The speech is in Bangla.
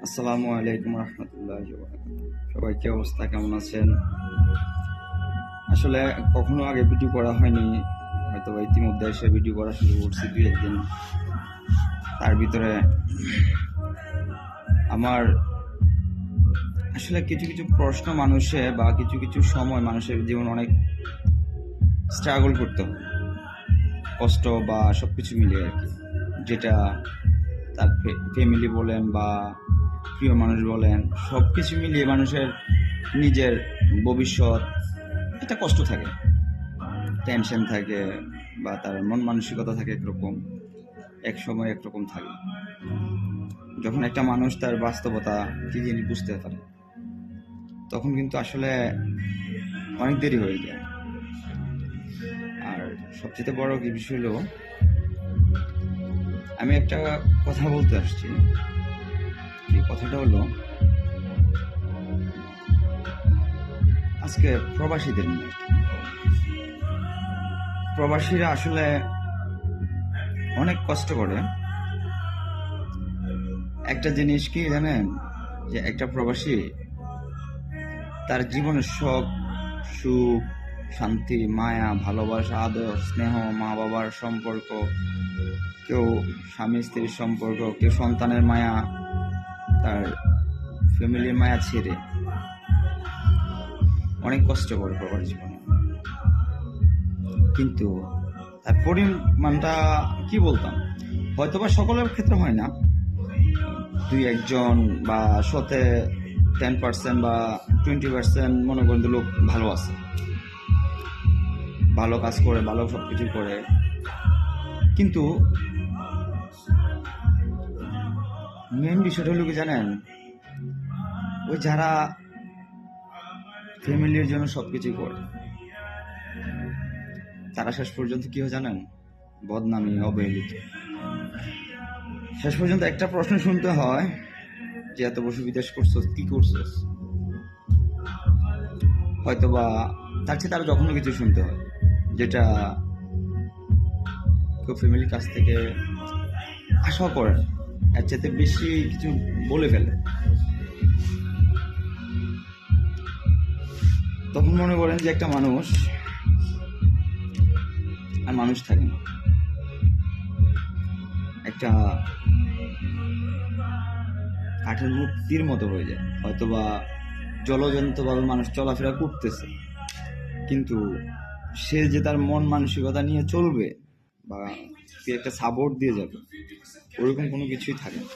আসসালামু আলাইকুম রহমতুল্লাহি ওয়া বারাকাতুহু। সবাই কি অবস্থা, কেমন আছেন? আসলে কখনো আগে ভিডিও করা হয়নি, হয়তো ইতিমধ্যে এসে ভিডিও করা শুরু করছি দুই একদিন। তার ভিতরে আমার আসলে কিছু কিছু প্রশ্ন মানুষে বা কিছু কিছু সময় মানুষের জীবন অনেক স্ট্রাগল করতে হয়, কষ্ট বা সবকিছু মিলিয়ে আর কি। যেটা তার ফ্যামিলি বলেন বা প্রিয় মানুষ বলেন, সব কিছু মিলিয়ে মানুষের নিজের ভবিষ্যৎ একটা কষ্ট থাকে, টেনশন থাকে, বা তার মন মানসিকতা থাকে একরকম, এক সময় একরকম থাকে। যখন একটা মানুষ তার বাস্তবতা কি জিনিস বুঝতে পারে, তখন কিন্তু আসলে অনেক দেরি হয়ে যায়। আর সবচেয়ে বড় কি বিষয় হলো, আমি একটা কথা বলতে আসছি। কি কথাটা হলো, আজকে প্রবাসীদের নিয়ে। প্রবাসীরা আসলে অনেক কষ্ট করে। একটা জিনিস কি জানেন, যে একটা প্রবাসী তার জীবনের সব সুখ, শান্তি, মায়া, ভালোবাসা, আদর, স্নেহ, মা বাবার সম্পর্ক, কেউ স্বামী স্ত্রীর সম্পর্ক, কেউ সন্তানের মায়া, তার ফ্যামিলির মায়া ছেড়ে অনেক কষ্ট করে প্রবাসী জীবনে। কিন্তু তার পরিমাণটা কি বলতাম, হয়তোবা সকলের ক্ষেত্রে হয় না, দুই একজন বা 10% বা 20% মনে করেন লোক ভালো আছে, ভালো কাজ করে, ভালো সবকিছু করে। কিন্তু মেন বিষয়টা হলো কি জানেন, ওই যারা ফ্যামিলির জন্য সবকিছু করে, তারা শেষ পর্যন্ত কি হয় জানেন, বদনামি, অবহেলিত। শেষ পর্যন্ত একটা প্রশ্ন শুনতে হয় যে এত বছর বিদেশ করছস, কি করছস? হয়তোবা তার চেয়ে তারা যখনও কিছু শুনতে হয়, যেটা কেউ ফ্যামিলির কাছ থেকে আশা করেন, এর চাইতে বেশি কিছু বলে ফেলে। তখন মনে করেন যে একটা মানুষ আর মানুষ থাকে না, একটা কাঠের মূর্তির মতো হয়ে যায়। হয়তোবা জলজন্তভাবে মানুষ চলাফেরা করতেছে, কিন্তু সে যে তার মন মানসিকতা নিয়ে চলবে বা একটা সাপোর্ট দিয়ে যাবে, ওরকম কোনো কিছুই থাকে না।